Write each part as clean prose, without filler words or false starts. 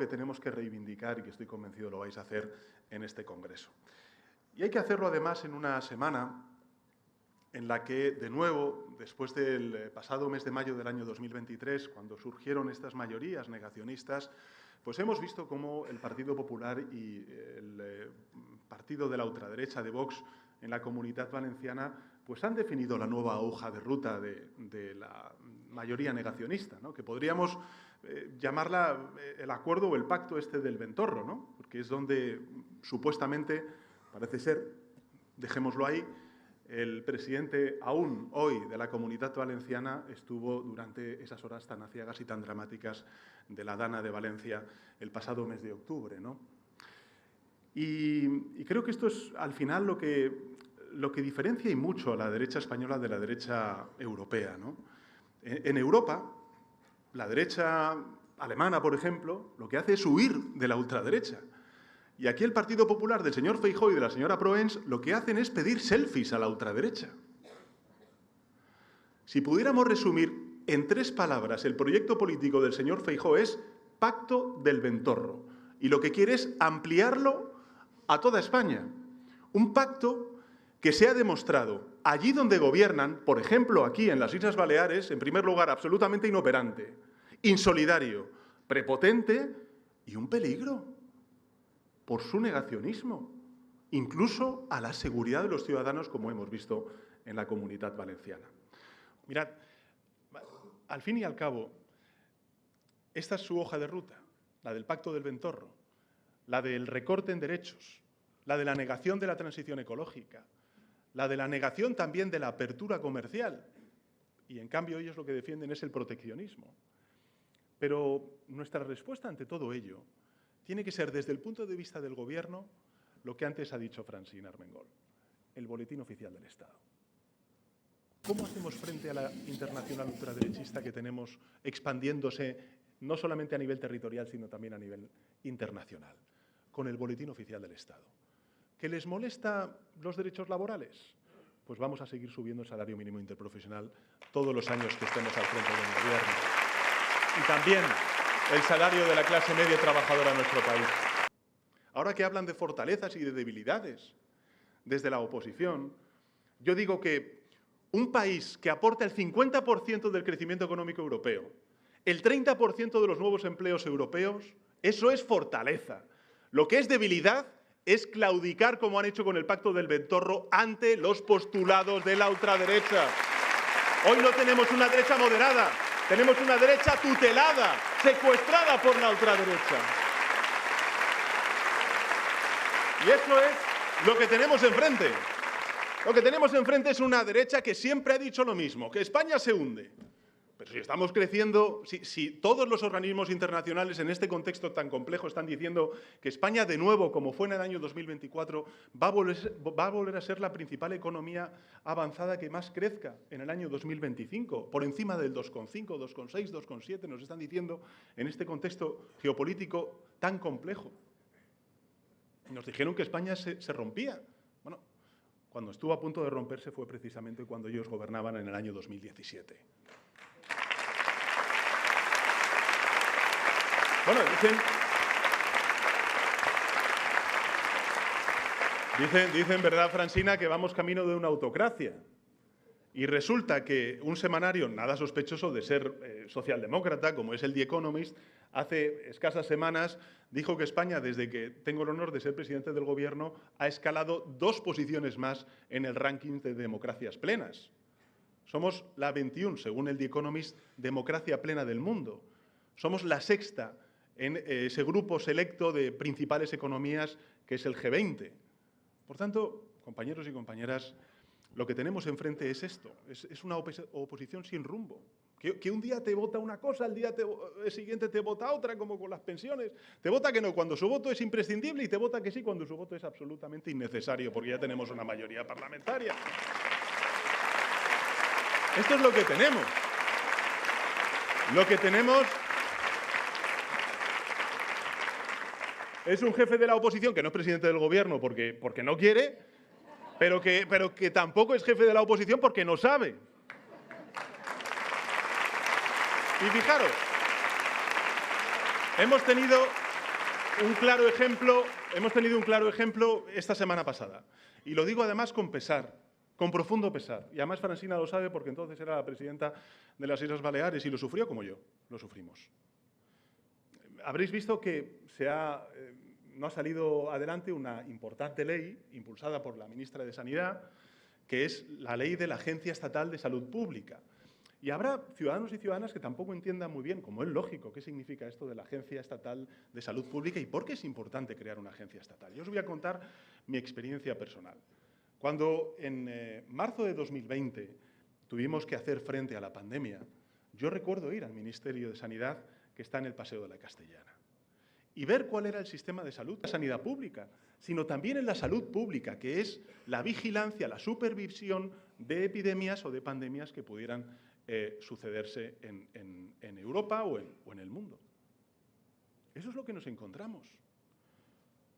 que tenemos que reivindicar y que estoy convencido lo vais a hacer en este Congreso. Y hay que hacerlo además en una semana en la que, de nuevo, después del pasado mes de mayo del año 2023, cuando surgieron estas mayorías negacionistas, pues hemos visto cómo el Partido Popular y el partido de la ultraderecha de Vox en la Comunitat Valenciana pues han definido la nueva hoja de ruta de la mayoría negacionista, ¿no? Que podríamos llamarla el acuerdo o el pacto este del Ventorro, ¿no? Porque es donde supuestamente, parece ser, dejémoslo ahí, el presidente aún hoy de la Comunitat Valenciana estuvo durante esas horas tan aciagas y tan dramáticas de la Dana de Valencia el pasado mes de octubre, ¿no? Y creo que esto es al final lo que diferencia y mucho a la derecha española de la derecha europea, ¿no? En Europa, la derecha alemana, por ejemplo, lo que hace es huir de la ultraderecha. Y aquí el Partido Popular del señor Feijóo y de la señora Proens lo que hacen es pedir selfies a la ultraderecha. Si pudiéramos resumir en 3 palabras el proyecto político del señor Feijóo es pacto del Ventorro. Y lo que quiere es ampliarlo a toda España. Un pacto que se ha demostrado allí donde gobiernan, por ejemplo aquí en las Islas Baleares, en primer lugar absolutamente inoperante, insolidario, prepotente y un peligro por su negacionismo, incluso a la seguridad de los ciudadanos, como hemos visto en la Comunitat Valenciana. Mirad, al fin y al cabo, esta es su hoja de ruta, la del Pacto del Ventorro, la del recorte en derechos, la de la negación de la transición ecológica, la de la negación también de la apertura comercial. Y, en cambio, ellos lo que defienden es el proteccionismo. Pero nuestra respuesta ante todo ello tiene que ser, desde el punto de vista del Gobierno, lo que antes ha dicho Francina Armengol, el Boletín Oficial del Estado. ¿Cómo hacemos frente a la internacional ultraderechista que tenemos expandiéndose no solamente a nivel territorial, sino también a nivel internacional? Con el Boletín Oficial del Estado. ¿Que les molesta los derechos laborales? Pues vamos a seguir subiendo el salario mínimo interprofesional todos los años que estemos al frente del Gobierno. Y también el salario de la clase media trabajadora en nuestro país. Ahora que hablan de fortalezas y de debilidades desde la oposición, yo digo que un país que aporta el 50% del crecimiento económico europeo, el 30% de los nuevos empleos europeos, eso es fortaleza. Lo que es debilidad es claudicar, como han hecho con el Pacto del Ventorro, ante los postulados de la ultraderecha. Hoy no tenemos una derecha moderada, tenemos una derecha tutelada, secuestrada por la ultraderecha. Y eso es lo que tenemos enfrente. Lo que tenemos enfrente es una derecha que siempre ha dicho lo mismo, que España se hunde. Pero si estamos creciendo, si todos los organismos internacionales en este contexto tan complejo están diciendo que España, de nuevo, como fue en el año 2024, va a volver a ser la principal economía avanzada que más crezca en el año 2025, por encima del 2,5, 2,6, 2,7, nos están diciendo en este contexto geopolítico tan complejo. Nos dijeron que España se rompía. Bueno, cuando estuvo a punto de romperse fue precisamente cuando ellos gobernaban en el año 2017. Bueno, dicen, ¿verdad, Francina?, que vamos camino de una autocracia. Y resulta que un semanario nada sospechoso de ser socialdemócrata, como es el The Economist, hace escasas semanas dijo que España, desde que tengo el honor de ser presidente del Gobierno, ha escalado 2 posiciones más en el ranking de democracias plenas. Somos la 21, según el The Economist, democracia plena del mundo. Somos la 6ª en ese grupo selecto de principales economías que es el G20. Por tanto, compañeros y compañeras, lo que tenemos enfrente es esto, es una oposición sin rumbo. Que un día te vota una cosa, el día siguiente te vota otra, como con las pensiones. Te vota que no cuando su voto es imprescindible y te vota que sí cuando su voto es absolutamente innecesario, porque ya tenemos una mayoría parlamentaria. Esto es lo que tenemos. Lo que tenemos es un jefe de la oposición que no es presidente del Gobierno porque no quiere, pero que tampoco es jefe de la oposición porque no sabe. Y fijaros, hemos tenido hemos tenido un claro ejemplo esta semana pasada. Y lo digo además con pesar, con profundo pesar. Y además Francina lo sabe porque entonces era la presidenta de las Islas Baleares y lo sufrió como yo, lo sufrimos. Habréis visto que no ha salido adelante una importante ley impulsada por la ministra de Sanidad, que es la ley de la Agencia Estatal de Salud Pública. Y habrá ciudadanos y ciudadanas que tampoco entiendan muy bien, como es lógico, qué significa esto de la Agencia Estatal de Salud Pública y por qué es importante crear una agencia estatal. Yo os voy a contar mi experiencia personal. Cuando en marzo de 2020 tuvimos que hacer frente a la pandemia, yo recuerdo ir al Ministerio de Sanidad, que está en el Paseo de la Castellana, y ver cuál era el sistema de salud, la sanidad pública, sino también en la salud pública, que es la vigilancia, la supervisión de epidemias o de pandemias que pudieran sucederse en Europa o en el mundo. Eso es lo que nos encontramos.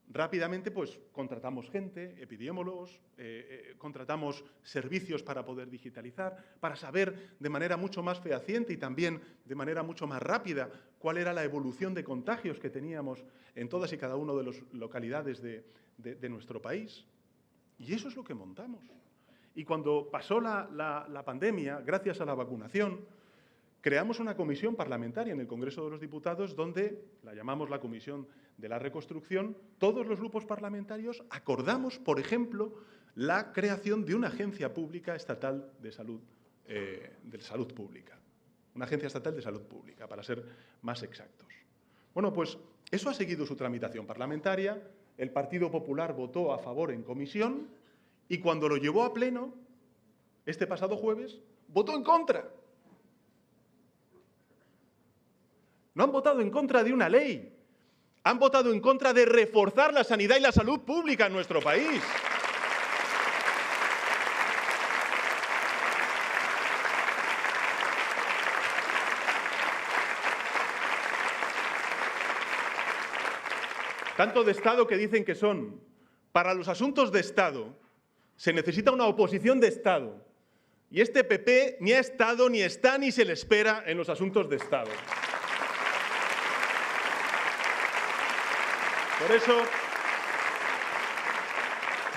Rápidamente, pues, contratamos gente, epidemiólogos, contratamos servicios para poder digitalizar, para saber de manera mucho más fehaciente y también de manera mucho más rápida cuál era la evolución de contagios que teníamos en todas y cada una de las localidades de nuestro país. Y eso es lo que montamos. Y cuando pasó la pandemia, gracias a la vacunación, creamos una comisión parlamentaria en el Congreso de los Diputados donde, la llamamos la Comisión de la Reconstrucción, todos los grupos parlamentarios acordamos, por ejemplo, la creación de una agencia pública estatal de salud pública. Una agencia estatal de salud pública, para ser más exactos. Bueno, pues eso ha seguido su tramitación parlamentaria, el Partido Popular votó a favor en comisión y cuando lo llevó a pleno, este pasado jueves, votó en contra. No han votado en contra de una ley, han votado en contra de reforzar la sanidad y la salud pública en nuestro país. Tanto de Estado que dicen que son. Para los asuntos de Estado se necesita una oposición de Estado. Y este PP ni ha estado, ni está, ni se le espera en los asuntos de Estado. Por eso,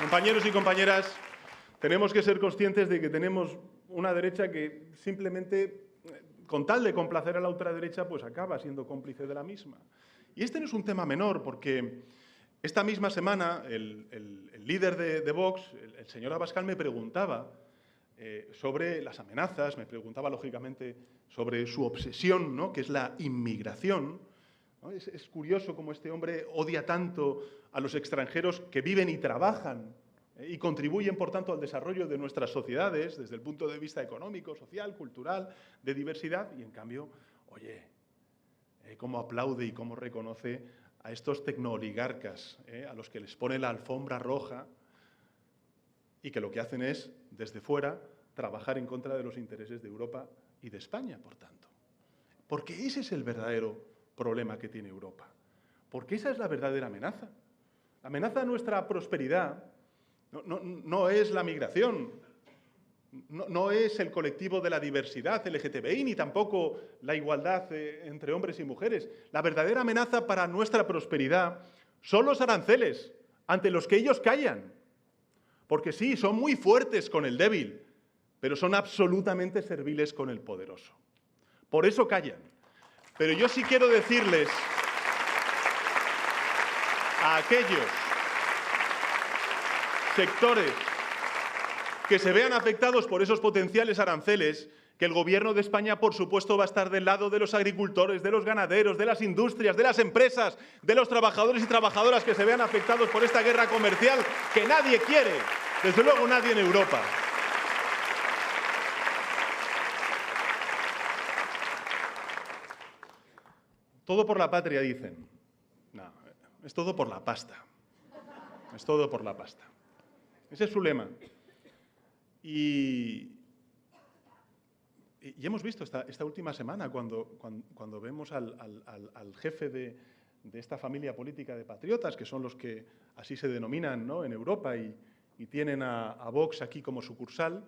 compañeros y compañeras, tenemos que ser conscientes de que tenemos una derecha que simplemente, con tal de complacer a la ultraderecha, pues acaba siendo cómplice de la misma. Y este no es un tema menor, porque esta misma semana el líder de Vox, el señor Abascal, me preguntaba sobre las amenazas, me preguntaba, lógicamente, sobre su obsesión, ¿no?, que es la inmigración. ¿No? Es curioso cómo este hombre odia tanto a los extranjeros que viven y trabajan y contribuyen, por tanto, al desarrollo de nuestras sociedades desde el punto de vista económico, social, cultural, de diversidad, y en cambio, oye, cómo aplaude y cómo reconoce a estos tecnooligarcas, a los que les pone la alfombra roja y que lo que hacen es, desde fuera, trabajar en contra de los intereses de Europa y de España, por tanto. Porque ese es el verdadero problema que tiene Europa. Porque esa es la verdadera amenaza. La amenaza a nuestra prosperidad no es la migración, no es el colectivo de la diversidad LGTBI, ni tampoco la igualdad entre hombres y mujeres. La verdadera amenaza para nuestra prosperidad son los aranceles, ante los que ellos callan. Porque sí, son muy fuertes con el débil, pero son absolutamente serviles con el poderoso. Por eso callan. Pero yo sí quiero decirles a aquellos sectores que se vean afectados por esos potenciales aranceles, que el Gobierno de España, por supuesto, va a estar del lado de los agricultores, de los ganaderos, de las industrias, de las empresas, de los trabajadores y trabajadoras que se vean afectados por esta guerra comercial que nadie quiere, desde luego nadie en Europa. Todo por la patria, dicen. No, es todo por la pasta. Es todo por la pasta. Ese es su lema. Y hemos visto esta última semana, cuando vemos al jefe de esta familia política de patriotas, que son los que así se denominan, ¿no?, en Europa y tienen a Vox aquí como sucursal,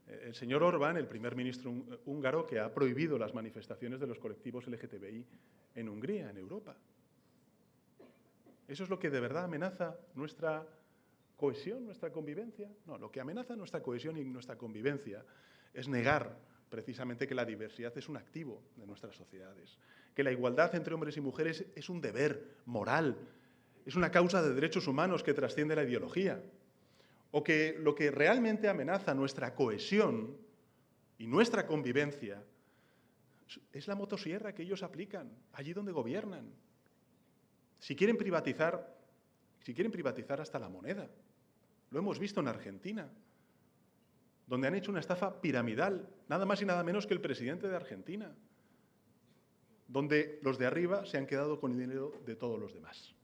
el señor Orbán, el primer ministro húngaro, que ha prohibido las manifestaciones de los colectivos LGTBI en Hungría, en Europa. ¿Eso es lo que de verdad amenaza nuestra cohesión, nuestra convivencia? No, lo que amenaza nuestra cohesión y nuestra convivencia es negar precisamente que la diversidad es un activo de nuestras sociedades, que la igualdad entre hombres y mujeres es un deber moral, es una causa de derechos humanos que trasciende la ideología, o que lo que realmente amenaza nuestra cohesión y nuestra convivencia es la motosierra que ellos aplican allí donde gobiernan. Si quieren privatizar hasta la moneda. Lo hemos visto en Argentina, donde han hecho una estafa piramidal, nada más y nada menos que el presidente de Argentina, donde los de arriba se han quedado con el dinero de todos los demás.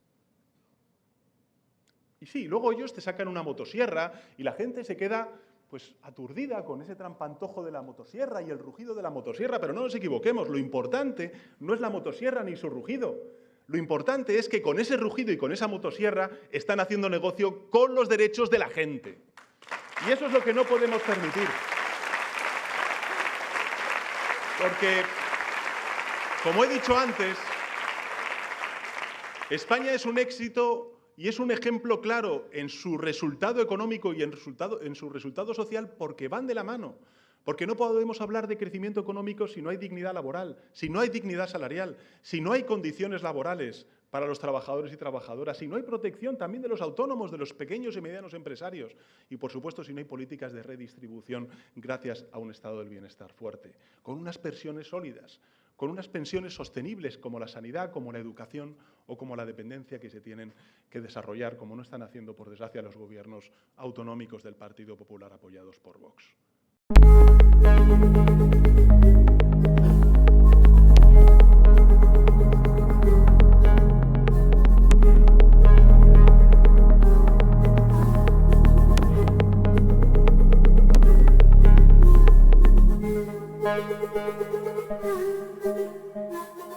Y sí, luego ellos te sacan una motosierra y la gente se queda pues aturdida con ese trampantojo de la motosierra y el rugido de la motosierra, pero no nos equivoquemos, lo importante no es la motosierra ni su rugido. Lo importante es que con ese rugido y con esa motosierra están haciendo negocio con los derechos de la gente. Y eso es lo que no podemos permitir. Porque, como he dicho antes, España es un éxito y es un ejemplo claro en su resultado económico y en su resultado social porque van de la mano. Porque no podemos hablar de crecimiento económico si no hay dignidad laboral, si no hay dignidad salarial, si no hay condiciones laborales para los trabajadores y trabajadoras, si no hay protección también de los autónomos, de los pequeños y medianos empresarios y, por supuesto, si no hay políticas de redistribución gracias a un estado del bienestar fuerte, con unas pensiones sólidas, con unas pensiones sostenibles como la sanidad, como la educación o como la dependencia que se tienen que desarrollar, como no están haciendo, por desgracia, los gobiernos autonómicos del Partido Popular apoyados por Vox.